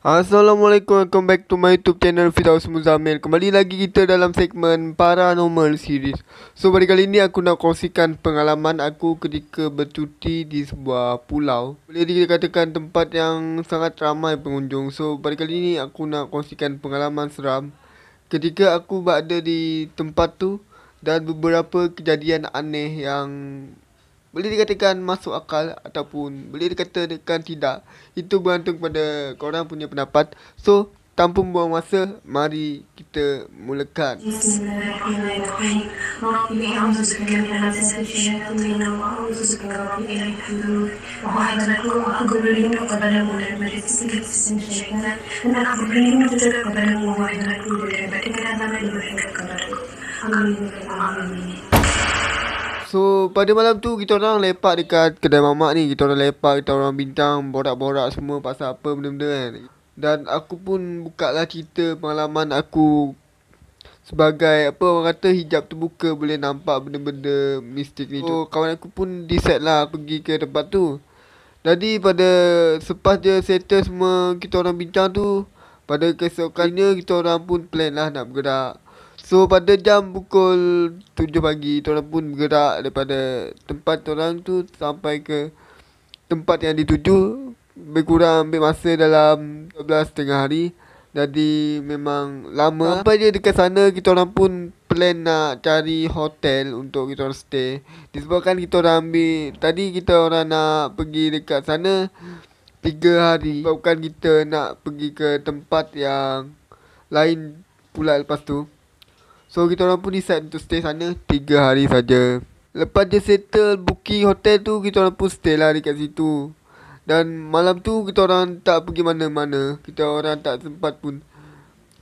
Assalamualaikum, welcome back to my YouTube channel Firdaus Muzamil. Kembali lagi kita dalam segmen Paranormal Series. So pada kali ini aku nak kongsikan pengalaman aku ketika bercuti di sebuah pulau. Boleh dikatakan tempat yang sangat ramai pengunjung. So pada kali ini aku nak kongsikan pengalaman seram ketika aku berada di tempat tu dan beberapa kejadian aneh yang boleh dikatakan masuk akal ataupun boleh dikatakan tidak. Itu bergantung pada korang punya pendapat. So, tanpa membuang masa, mari kita mulakan. Bismillahirrahmanirrahim. Rabbi a'udzubika min hamazati syayatin wa a'udzubika rabbi an yahdurun. Wahai Tuhanku, aku berlindung kepadamu daripada segala syaitan dan aku berlindung juga kepadamu wahai Tuhanku daripada kedatangan yang berhadap kepadaku. Amin. Amin. So, pada malam tu kita orang lepak dekat kedai mamak ni. Kita orang lepak, kita orang bintang, borak-borak semua pasal apa benda-benda kan. Dan aku pun buka lah cerita pengalaman aku sebagai apa orang kata hijab terbuka boleh nampak benda-benda mistik ni. So, kawan aku pun decide lah pergi ke tempat tu. Jadi pada selepas dia settle semua kita orang bincang tu, pada keesokannya kita orang pun plan lah nak bergerak. So pada jam pukul 7 pagi kita orang pun bergerak daripada tempat orang tu sampai ke tempat yang dituju. Lebih kurang ambil masa dalam 12 setengah hari. Jadi memang lama. Sampai je dekat sana kita orang pun plan nak cari hotel untuk kita orang stay. Disebabkan kita orang ambil, tadi kita orang nak pergi dekat sana 3 hari. Sebabkan kita nak pergi ke tempat yang lain pula lepas tu. So kita orang pun decide untuk stay sana 3 hari saja. Lepas dia settle booking hotel tu, kita orang pun stay lah dekat situ. Dan malam tu kita orang tak pergi mana-mana. Kita orang tak sempat pun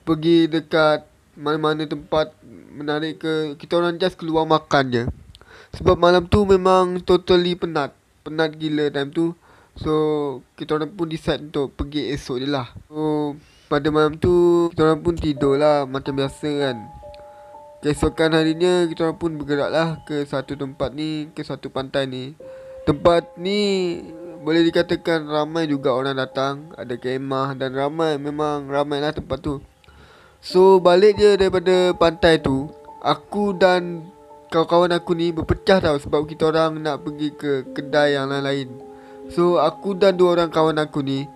pergi dekat mana-mana tempat menarik ke. Kita orang just keluar makan je. Sebab malam tu memang totally penat. Penat gila time tu. So kita orang pun decide untuk pergi esok je lah. So pada malam tu kita orang pun tidur lah macam biasa kan. Keesokan harinya kita orang pun bergerak lah ke satu tempat ni, ke satu pantai ni. Tempat ni boleh dikatakan ramai juga orang datang. Ada kemah dan memang ramai lah tempat tu. So balik je daripada pantai tu, aku dan kawan-kawan aku ni berpecah tau. Sebab kita orang nak pergi ke kedai yang lain-lain. So aku dan dua orang kawan aku ni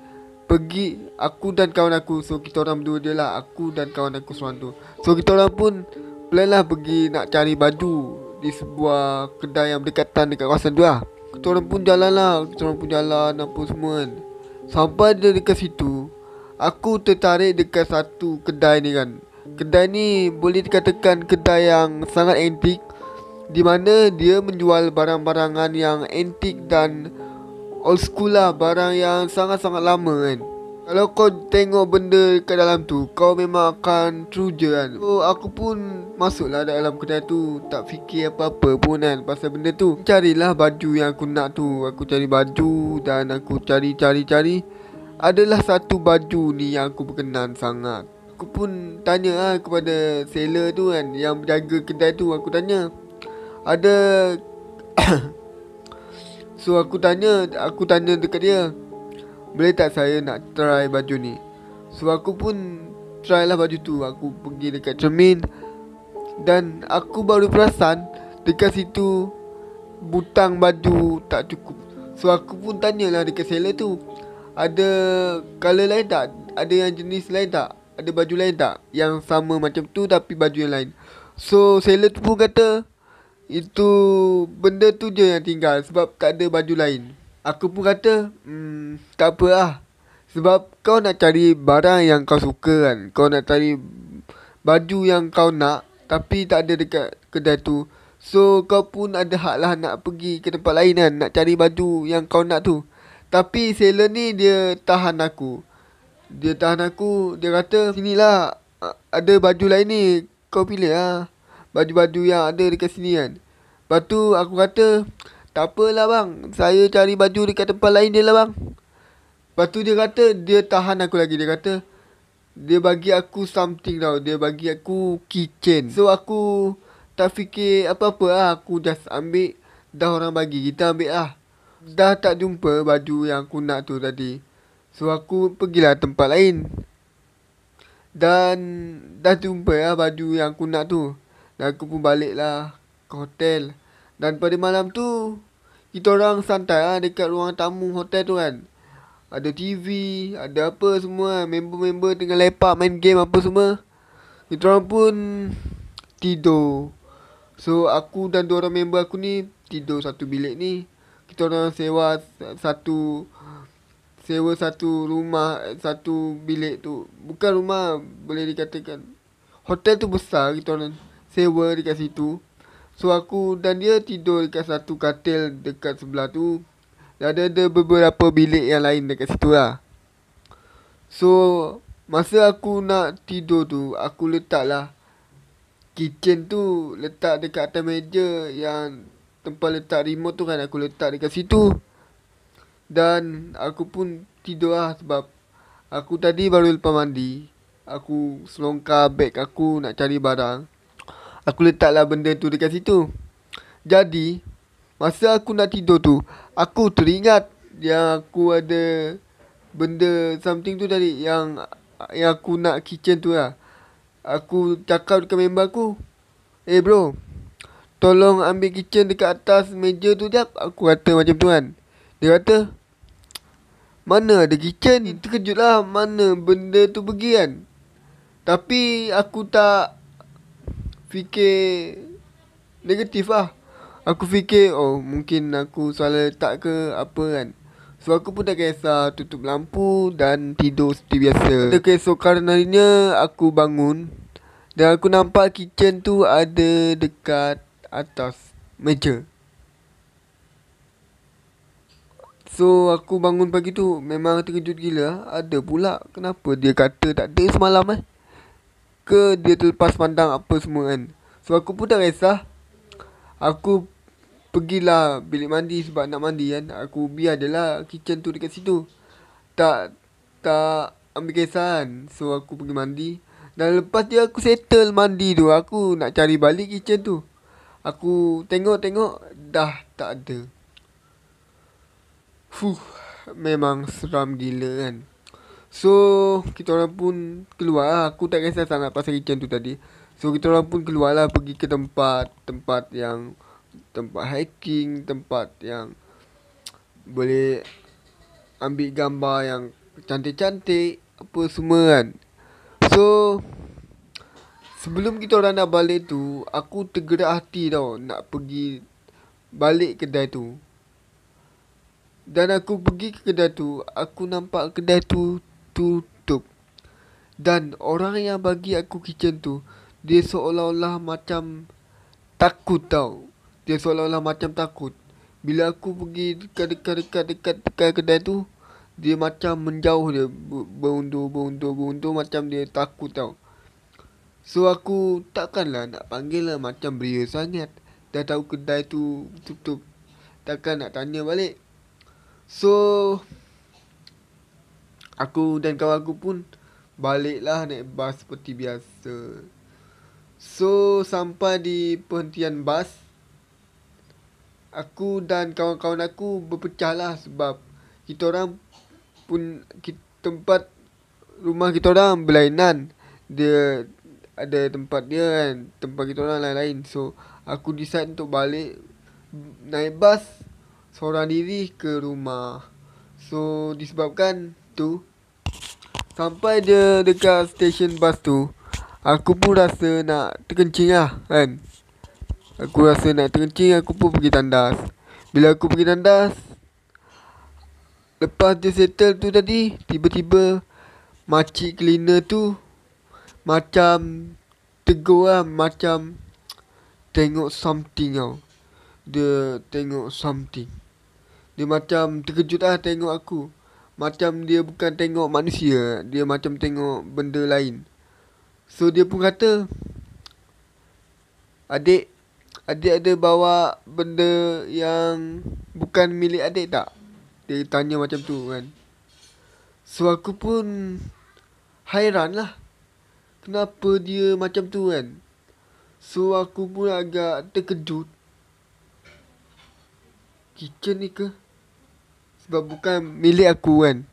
pergi, aku dan kawan aku. So kita orang berdua je lah, aku dan kawan aku seorang tu. So kita orang pun plan lah pergi nak cari baju di sebuah kedai yang berdekatan dekat kawasan tu lah. Kita orang pun jalan lah, kita orang pun jalan apa semua kan. Sampai dia dekat situ, aku tertarik dekat satu kedai ni kan. Kedai ni boleh dikatakan kedai yang sangat antik, di mana dia menjual barang-barangan yang antik dan old school lah. Barang yang sangat-sangat lama kan. Kalau kau tengok benda kat dalam tu, kau memang akan teruja kan. So aku pun masuklah dalam kedai tu, tak fikir apa-apa pun kan pasal benda tu. Carilah baju yang aku nak tu. Aku cari baju dan aku cari. Adalah satu baju ni yang aku berkenan sangat. Aku pun tanya lah kepada seller tu kan, yang berjaga kedai tu. Aku tanya, ada so aku tanya dekat dia, boleh tak saya nak try baju ni? So aku pun try lah baju tu. Aku pergi dekat cermin dan aku baru perasan dekat situ butang baju tak cukup. So aku pun tanyalah dekat seller tu, ada colour lain tak? Ada yang jenis lain tak? Ada baju lain tak? Yang sama macam tu tapi baju yang lain. So seller tu pun kata, itu benda tu je yang tinggal sebab tak ada baju lain. Aku pun kata, tak apa lah. Sebab kau nak cari barang yang kau suka kan. Kau nak cari baju yang kau nak, tapi tak ada dekat kedai tu. So kau pun ada hak lah nak pergi ke tempat lain kan, nak cari baju yang kau nak tu. Tapi seller ni dia tahan aku. Dia kata, sinilah, ada baju lain ni, kau pilih lah baju-baju yang ada dekat sini kan. Lepas tu aku kata, tak apalah bang, saya cari baju dekat tempat lain je lah bang. Lepas tu dia kata, dia tahan aku lagi. Dia kata, dia bagi aku something tau. Dia bagi aku keychain. So aku tak fikir apa-apa lah. Aku just ambil. Dah orang bagi, kita ambil lah. Dah tak jumpa baju yang aku nak tu tadi. So aku pergilah tempat lain. Dan dah jumpa lah baju yang aku nak tu. Dan aku pun balik lah ke hotel. Dan pada malam tu kita orang santai lah dekat ruang tamu hotel tu kan. Ada TV, ada apa semua. Member-member tengah lepak main game apa semua. Kita orang pun tidur. So aku dan dua orang member aku ni tidur satu bilik ni. Kita orang sewa satu rumah, satu bilik tu. Bukan rumah, boleh dikatakan hotel tu besar, kita orang sewa dekat situ. So aku dan dia tidur dekat satu katil dekat sebelah tu. Dan ada beberapa bilik yang lain dekat situ lah. So masa aku nak tidur tu, aku letaklah kitchen tu letak dekat atas meja yang tempat letak remote tu kan, aku letak dekat situ. Dan aku pun tidur lah sebab aku tadi baru lepas mandi. Aku selongkar beg aku nak cari barang. Aku letaklah benda tu dekat situ. Jadi masa aku nak tidur tu, aku teringat yang aku ada benda something tu tadi, yang aku nak kitchen tu lah. Aku cakap dekat member aku, bro, tolong ambil kitchen dekat atas meja tu jap. Aku kata macam tu kan. Dia kata, mana ada kitchen? Terkejut lah, mana benda tu pergi kan. Tapi aku tak fikir negatif lah. Aku fikir, oh mungkin aku salah letak ke apa kan. So aku pun tak kisah, tutup lampu dan tidur seperti biasa. Pada keesokan harinya aku bangun dan aku nampak kitchen tu ada dekat atas meja. So aku bangun pagi tu memang terkejut gila. Ada pula. Kenapa dia kata tak ada semalam Ke dia terlepas pandang apa semua kan. So aku pun tak kisah. Aku pergilah bilik mandi sebab nak mandi kan. Aku biar je lah kitchen tu dekat situ. Tak ambil kisah kan. So aku pergi mandi. Dan lepas je aku settle mandi tu, aku nak cari balik kitchen tu. Aku tengok-tengok dah tak ada. Memang seram gila kan. So kita orang pun keluar lah. Aku tak kisah sangat pasal kitchen tu tadi. So kita orang pun keluar lah, pergi ke tempat hiking, tempat yang boleh ambil gambar yang cantik-cantik apa semua kan. So sebelum kita orang nak balik tu, aku tergerak hati tau nak pergi balik kedai tu. Dan aku pergi ke kedai tu, aku nampak kedai tu tutup. Dan orang yang bagi aku kitchen tu, dia seolah-olah macam takut tau. Dia seolah-olah macam takut. Bila aku pergi dekat kedai tu, dia macam menjauh dia. Berundur macam dia takut tau. So aku takkanlah nak panggil lah, macam beria sangat. Dah tahu kedai tu tutup, takkan nak tanya balik. So aku dan kawan aku pun baliklah naik bas seperti biasa. So sampai di perhentian bas, aku dan kawan-kawan aku berpecah lah sebab kita orang pun tempat rumah kita orang berlainan. Dia ada tempat dia kan, tempat kita orang lain-lain. So aku decide untuk balik naik bas seorang diri ke rumah. So disebabkan tu, sampai dia dekat stesen bas tu, aku pun rasa nak terkencing lah kan. Aku rasa nak terkencing, aku pun pergi tandas. Bila aku pergi tandas, lepas dia settle tu tadi, tiba-tiba makcik cleaner tu macam tegur lah, macam tengok something tau. Dia tengok something. Dia macam terkejut lah tengok aku. Macam dia bukan tengok manusia, dia macam tengok benda lain. So dia pun kata, Adik ada bawa benda yang bukan milik adik tak? Dia tanya macam tu kan. So aku pun hairan lah, kenapa dia macam tu kan. So aku pun agak terkejut. Kitchen ni ke? Sebab bukan milik aku kan.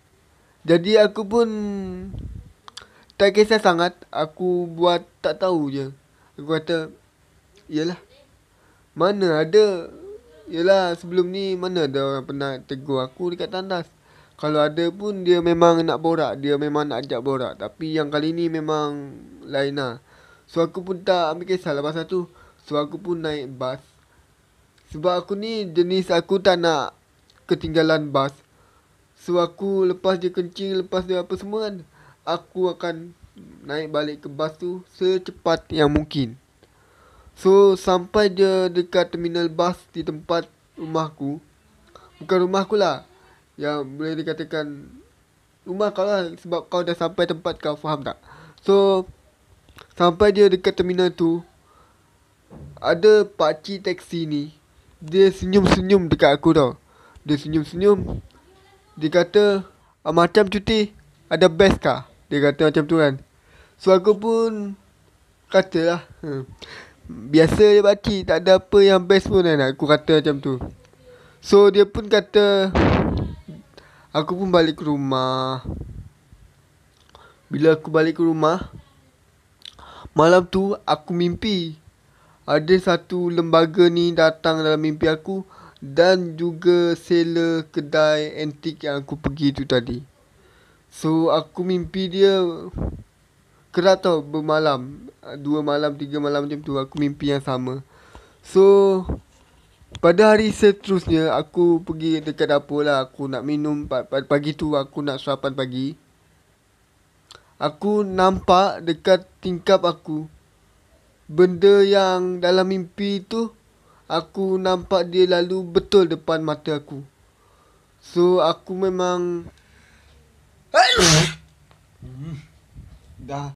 Jadi aku pun tak kisah sangat. Aku buat tak tahu je. Aku kata, yalah, mana ada. Yalah, sebelum ni mana ada orang pernah tegur aku dekat tandas. Kalau ada pun dia memang nak borak. Dia memang nak ajak borak. Tapi yang kali ni memang lain lah. So aku pun tak ambil kisah lah pasal tu. So aku pun naik bas. Sebab aku ni jenis aku tak nak ketinggalan bas. So aku lepas dia kencing, lepas dia apa semua kan, aku akan naik balik ke bas tu secepat yang mungkin. So sampai dia dekat terminal bas di tempat rumahku. Bukan rumahku lah, yang boleh dikatakan rumah kau lah, sebab kau dah sampai tempat kau, faham tak? So sampai dia dekat terminal tu, ada pakcik taksi ni, dia senyum-senyum dekat aku tau. Dia senyum-senyum. Dia kata, macam cuti, ada best kah? Dia kata macam tu kan. So aku pun katalah, biasa je pakcik, tak ada apa yang best pun kan. Aku kata macam tu. So dia pun kata, aku pun balik ke rumah. Bila aku balik ke rumah, malam tu aku mimpi ada satu lembaga ni datang dalam mimpi aku, dan juga seller kedai antik yang aku pergi tu tadi. So aku mimpi dia kerap tau, bermalam, 2 malam 3 malam macam tu. Aku mimpi yang sama. So pada hari seterusnya, aku pergi dekat dapur lah. Aku nak minum. Pagi tu aku nak sarapan pagi. Aku nampak dekat tingkap aku benda yang dalam mimpi tu. Aku nampak dia lalu betul depan mata aku. So aku memang dah